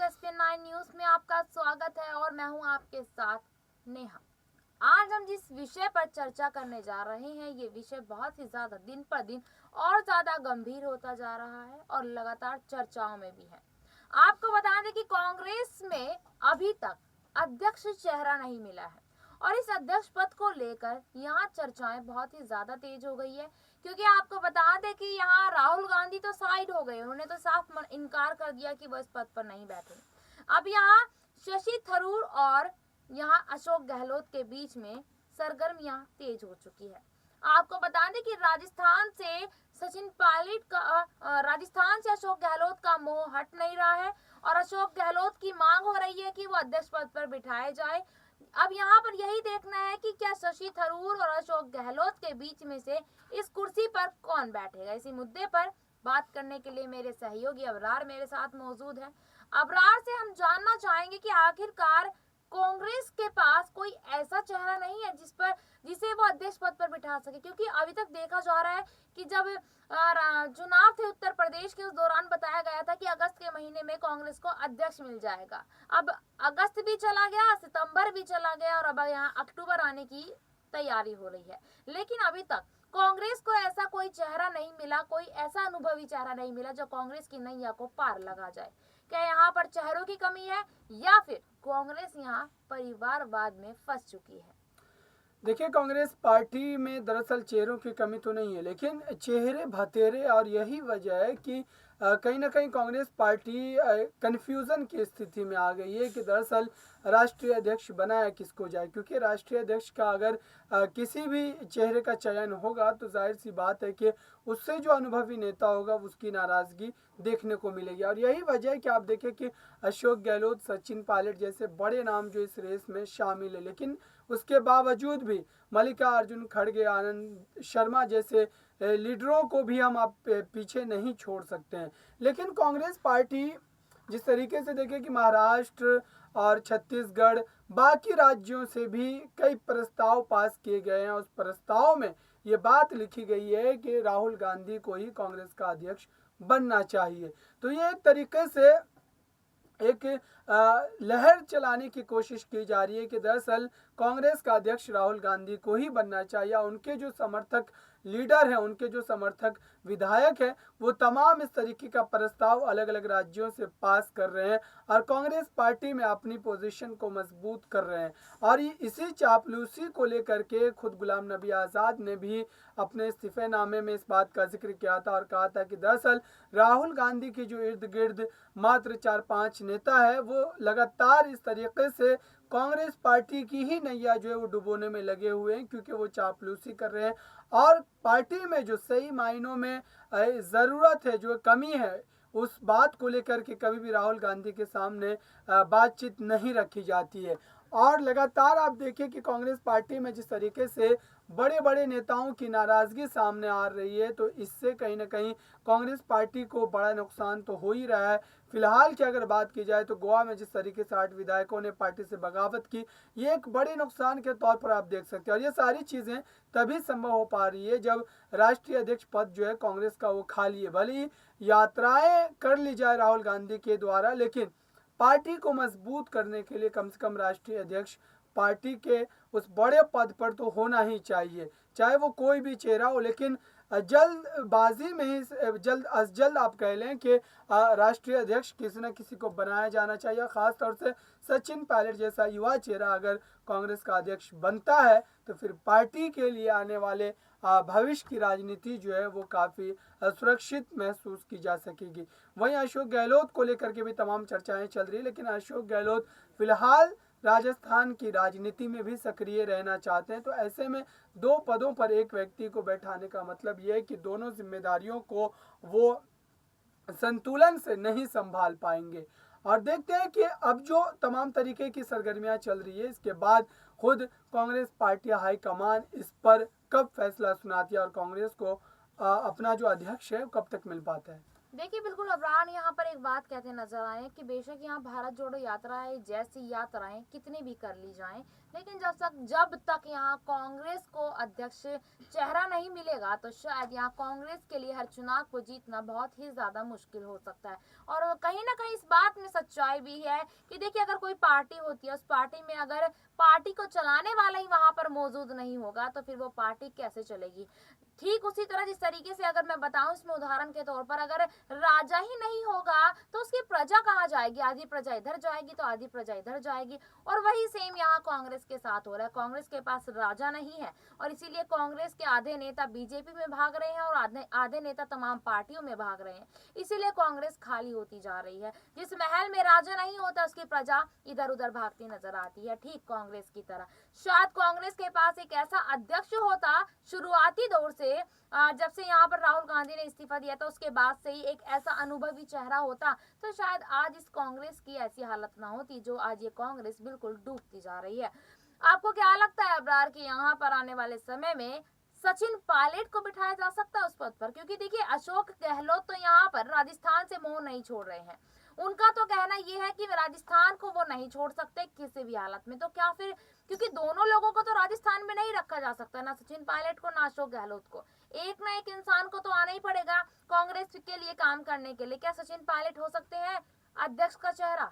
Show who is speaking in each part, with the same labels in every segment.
Speaker 1: SPN9 news में आपका स्वागत है और मैं हूं आपके साथ नेहा। आज हम जिस विषय पर चर्चा करने जा रहे हैं ये विषय बहुत ही ज्यादा दिन पर दिन और ज्यादा गंभीर होता जा रहा है और लगातार चर्चाओं में भी है। आपको बता दें कि कांग्रेस में अभी तक अध्यक्ष चेहरा नहीं मिला है और इस अध्यक्ष पद को लेकर यहाँ चर्चाएं बहुत ही ज्यादा तेज हो गई है, क्योंकि आपको बता दें कि यहाँ राहुल गांधी तो साइड हो गए, उन्होंने तो साफ इनकार कर दिया कि वो इस पद पर नहीं बैठे। अब यहाँ शशि थरूर और यहाँ अशोक गहलोत के बीच में सरगर्मियां तेज हो चुकी है। आपको बता दें कि राजस्थान से राजस्थान से अशोक गहलोत का मोह हट नहीं रहा है और अशोक गहलोत की मांग हो रही है कि वो अध्यक्ष पद पर बिठाए जाए। अब यहाँ पर यही देखना है कि क्या शशि थरूर और अशोक गहलोत के बीच में से इस कुर्सी पर कौन बैठेगा। इसी मुद्दे पर बात करने के लिए मेरे सहयोगी अबरार मेरे साथ मौजूद है। अबरार से हम जानना चाहेंगे कि आखिरकार कांग्रेस के पास कोई ऐसा चेहरा नहीं है जिसे वो अध्यक्ष पद पर बिठा सके, क्योंकि अभी तक देखा जा रहा है कि जब चुनाव थे उत्तर प्रदेश के, उस दौरान बताया गया था कि अगस्त के महीने में कांग्रेस को अध्यक्ष मिल जाएगा। अब अगस्त भी चला गया, सितंबर भी चला गया और अब यहाँ अक्टूबर आने की तैयारी हो रही है, लेकिन अभी तक कांग्रेस को ऐसा कोई चेहरा नहीं मिला, कोई ऐसा अनुभवी चेहरा नहीं मिला जो कांग्रेस की नैया को पार लगा जाए। क्या यहाँ पर चेहरों की कमी है या फिर कांग्रेस यहाँ परिवारवाद में फंस चुकी है?
Speaker 2: देखिए, कांग्रेस पार्टी में दरअसल चेहरों की कमी तो नहीं है, लेकिन चेहरे भतेरे, और यही वजह है कि कहीं ना कहीं कांग्रेस पार्टी कन्फ्यूज़न की स्थिति में आ गई है कि दरअसल राष्ट्रीय अध्यक्ष बनाया किसको जाए। क्योंकि राष्ट्रीय अध्यक्ष का अगर किसी भी चेहरे का चयन होगा तो जाहिर सी बात है कि उससे जो अनुभवी नेता होगा उसकी नाराज़गी देखने को मिलेगी। और यही वजह है कि आप देखें कि अशोक गहलोत, सचिन पायलट जैसे बड़े नाम जो इस रेस में शामिल है, लेकिन उसके बावजूद भी मल्लिकार्जुन खड़गे, आनंद शर्मा जैसे लीडरों को भी हम आप पीछे नहीं छोड़ सकते हैं। लेकिन कांग्रेस पार्टी जिस तरीके से देखें कि महाराष्ट्र और छत्तीसगढ़, बाकी राज्यों से भी कई प्रस्ताव पास किए गए हैं, उस प्रस्ताव में ये बात लिखी गई है कि राहुल गांधी को ही कांग्रेस का अध्यक्ष बनना चाहिए। तो ये एक तरीके से एक लहर चलाने की कोशिश की जा रही है कि दरअसल कांग्रेस का अध्यक्ष राहुल गांधी को ही बनना चाहिए। उनके जो समर्थक लीडर हैं, उनके जो समर्थक विधायक हैं, वो तमाम इस तरीके का प्रस्ताव अलग अलग राज्यों से पास कर रहे हैं और कांग्रेस पार्टी में अपनी पोजीशन को मजबूत कर रहे हैं। और इसी चापलूसी को लेकर के खुद गुलाम नबी आज़ाद ने भी अपने इस्तीफेनामे में इस बात का जिक्र किया था और कहा था कि दरअसल राहुल गांधी की जो इर्द गिर्द मात्र 4-5 नेता है, वो लगातार इस तरीके से कांग्रेस पार्टी की ही नैया जो है वो डुबोने में लगे हुए हैं, क्योंकि वो चापलूसी कर रहे हैं और पार्टी में जो सही मायनों में ज़रूरत है, जो कमी है, उस बात को लेकर के कभी भी राहुल गांधी के सामने बातचीत नहीं रखी जाती है। और लगातार आप देखिए कि कांग्रेस पार्टी में जिस तरीके से बड़े बड़े नेताओं की नाराज़गी सामने आ रही है, तो इससे कहीं ना कहीं कांग्रेस पार्टी को बड़ा नुकसान तो हो ही रहा है। फिलहाल की अगर बात की जाए तो गोवा में जिस तरीके से 8 विधायकों ने पार्टी से बगावत की, ये एक बड़े नुकसान के तौर पर आप देख सकते हैं। और ये सारी चीज़ें तभी संभव हो पा रही है जब राष्ट्रीय अध्यक्ष पद जो है कांग्रेस का वो खाली है। भले ही यात्राएं कर ली जाए राहुल गांधी के द्वारा, लेकिन पार्टी को मजबूत करने के लिए कम से कम राष्ट्रीय अध्यक्ष पार्टी के उस बड़े पद पर तो होना ही चाहिए, चाहे वो कोई भी चेहरा हो। लेकिन जल्दबाजी में ही जल्द अज जल्द आप कह लें कि राष्ट्रीय अध्यक्ष किसी न किसी को बनाया जाना चाहिए। खासतौर से सचिन पायलट जैसा युवा चेहरा अगर कांग्रेस का अध्यक्ष बनता है तो फिर पार्टी के लिए आने वाले भविष्य की राजनीति जो है वो काफ़ी सुरक्षित महसूस की जा सकेगी। वहीं अशोक गहलोत को लेकर के भी तमाम चर्चाएं चल रही है, लेकिन अशोक गहलोत फिलहाल राजस्थान की राजनीति में भी सक्रिय रहना चाहते हैं। तो ऐसे में 2 पदों पर एक व्यक्ति को बैठाने का मतलब ये है कि दोनों जिम्मेदारियों को वो संतुलन से नहीं संभाल पाएंगे। और देखते हैं कि अब जो तमाम तरीके की सरगर्मियां चल रही है, इसके बाद खुद कांग्रेस पार्टी हाईकमान इस पर कब फैसला सुनाती है और कांग्रेस को अपना जो अध्यक्ष है कब तक मिल पाता है।
Speaker 1: देखिए, बिल्कुल अबरार यहाँ पर एक बात कहते नजर आए कि बेशक यहाँ भारत जोड़ो यात्रा है, जैसी यात्राएं कितनी भी कर ली जाएं, लेकिन जब तक यहाँ कांग्रेस को अध्यक्ष चेहरा नहीं मिलेगा तो शायद यहाँ कांग्रेस के लिए हर चुनाव को जीतना बहुत ही ज्यादा मुश्किल हो सकता है। और कहीं ना कहीं इस बात में इसमें सच्चाई भी है कि देखिए अगर कोई पार्टी होती है, उस पार्टी में अगर पार्टी को चलाने वाला ही वहां पर मौजूद नहीं होगा तो फिर वो पार्टी कैसे चलेगी। ठीक उसी तरह जिस तरीके से अगर मैं बताऊं इसमें उदाहरण के तौर पर, अगर राजा ही नहीं होगा तो उसकी प्रजा कहाँ जाएगी, आधी प्रजा इधर जाएगी तो आधी प्रजा इधर जाएगी। और वही सेम यहाँ कांग्रेस के साथ हो रहा है। कांग्रेस के पास राजा नहीं है और इसीलिए कांग्रेस के आधे नेता बीजेपी में भाग रहे हैं और आधे नेता तमाम पार्टियों में भाग रहे हैं। इसीलिए कांग्रेस खाली होती जा रही है। जिस महल में राजा नहीं होता उसकी प्रजा इधर उधर भागती नजर आती है, ठीक कांग्रेस की तरह। शायद कांग्रेस के पास एक ऐसा अध्यक्ष होता शुरुआती दौर से, जब से यहाँ पर राहुल गांधी ने इस्तीफा दिया था उसके बाद से ही एक ऐसा अनुभवी चेहरा होता तो शायद आज इस कांग्रेस की ऐसी हालत ना होती जो आज ये कांग्रेस बिल्कुल डूबती जा रही है। आपको क्या लगता है अब्रार कि यहाँ पर आने वाले समय में सचिन पायलट को बिठाया जा सकता है उस पद पर? क्योंकि देखिए अशोक गहलोत तो यहाँ पर राजस्थान से मोह नहीं छोड़ रहे हैं। उनका तो कहना ये है कि राजस्थान को वो नहीं छोड़ सकते किसी भी हालत में। तो क्या फिर, क्योंकि दोनों लोगों को तो राजस्थान में नहीं रखा जा सकता, ना सचिन पायलट को ना अशोक गहलोत को। एक ना एक इंसान को तो आना ही पड़ेगा कांग्रेस के लिए काम करने के लिए। क्या सचिन पायलट हो सकते हैं अध्यक्ष का चेहरा?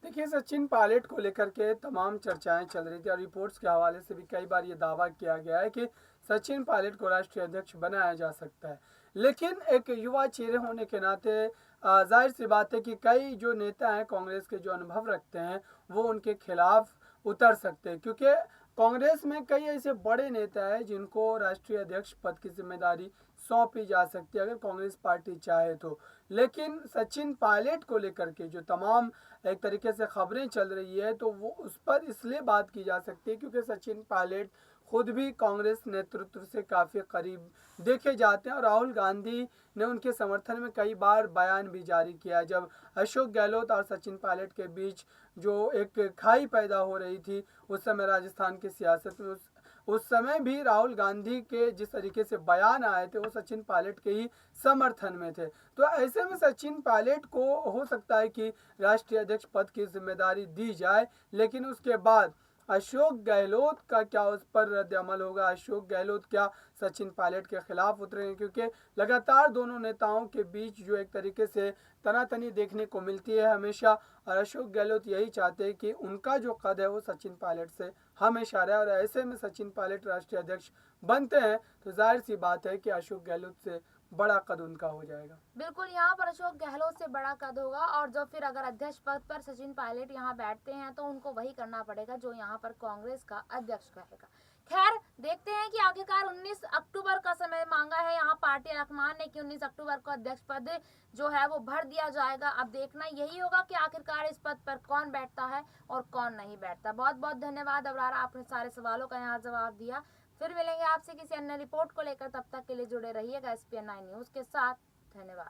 Speaker 2: देखिए, सचिन पायलट को लेकर के तमाम चर्चाएं चल रही थी और रिपोर्ट्स के हवाले से भी कई बार ये दावा किया गया है कि सचिन पायलट को राष्ट्रीय अध्यक्ष बनाया जा सकता है। लेकिन एक युवा चेहरे होने के नाते जाहिर सी बात है कि कई जो नेता हैं कांग्रेस के जो अनुभव रखते हैं वो उनके खिलाफ उतर सकते हैं, क्योंकि कांग्रेस में कई ऐसे बड़े नेता हैं जिनको राष्ट्रीय अध्यक्ष पद की जिम्मेदारी सौंपी जा सकती है अगर कांग्रेस पार्टी चाहे तो। लेकिन सचिन पायलट को लेकर के जो तमाम एक तरीके से खबरें चल रही है तो वो उस पर इसलिए बात की जा सकती है क्योंकि सचिन पायलट खुद भी कांग्रेस नेतृत्व से काफ़ी करीब देखे जाते हैं और राहुल गांधी ने उनके समर्थन में कई बार बयान भी जारी किया। जब अशोक गहलोत और सचिन पायलट के बीच जो एक खाई पैदा हो रही थी उस समय राजस्थान की सियासत में, उस समय भी राहुल गांधी के जिस तरीके से बयान आए थे वो सचिन पायलट के ही समर्थन में थे। तो ऐसे में सचिन पायलट को हो सकता है कि राष्ट्रीय अध्यक्ष पद की जिम्मेदारी दी जाए, लेकिन उसके बाद अशोक गहलोत का क्या उस पर रद्द अमल होगा, अशोक गहलोत क्या सचिन पायलट के खिलाफ उतरेंगे, क्योंकि लगातार दोनों नेताओं के बीच जो एक तरीके से तनातनी देखने को मिलती है हमेशा, और अशोक गहलोत यही चाहते हैं कि उनका जो कद है वो सचिन पायलट से हमेशा रहे। और ऐसे में सचिन पायलट राष्ट्रीय अध्यक्ष बनते हैं तो जाहिर सी बात है कि अशोक गहलोत से बड़ा कद उनका हो जाएगा।
Speaker 1: बिल्कुल, यहाँ पर अशोक गहलोत से बड़ा कद होगा और जो फिर अगर अध्यक्ष पद पर सचिन पायलट यहाँ बैठते हैं तो उनको वही करना पड़ेगा जो यहाँ पर कांग्रेस का अध्यक्ष कहेगा। खैर, देखते हैं कि आखिरकार 19 अक्टूबर का समय मांगा है यहाँ पार्टी रखमान ने कि 19 अक्टूबर को अध्यक्ष पद जो है वो भर दिया जाएगा। अब देखना यही होगा कि आखिरकार इस पद पर कौन बैठता है और कौन नहीं बैठता। बहुत बहुत धन्यवाद अबरार, आपने सारे सवालों का यहाँ जवाब दिया। फिर मिलेंगे आपसे किसी अन्य रिपोर्ट को लेकर, तब तक के लिए जुड़े रहिएगा SPN9 न्यूज के साथ। धन्यवाद।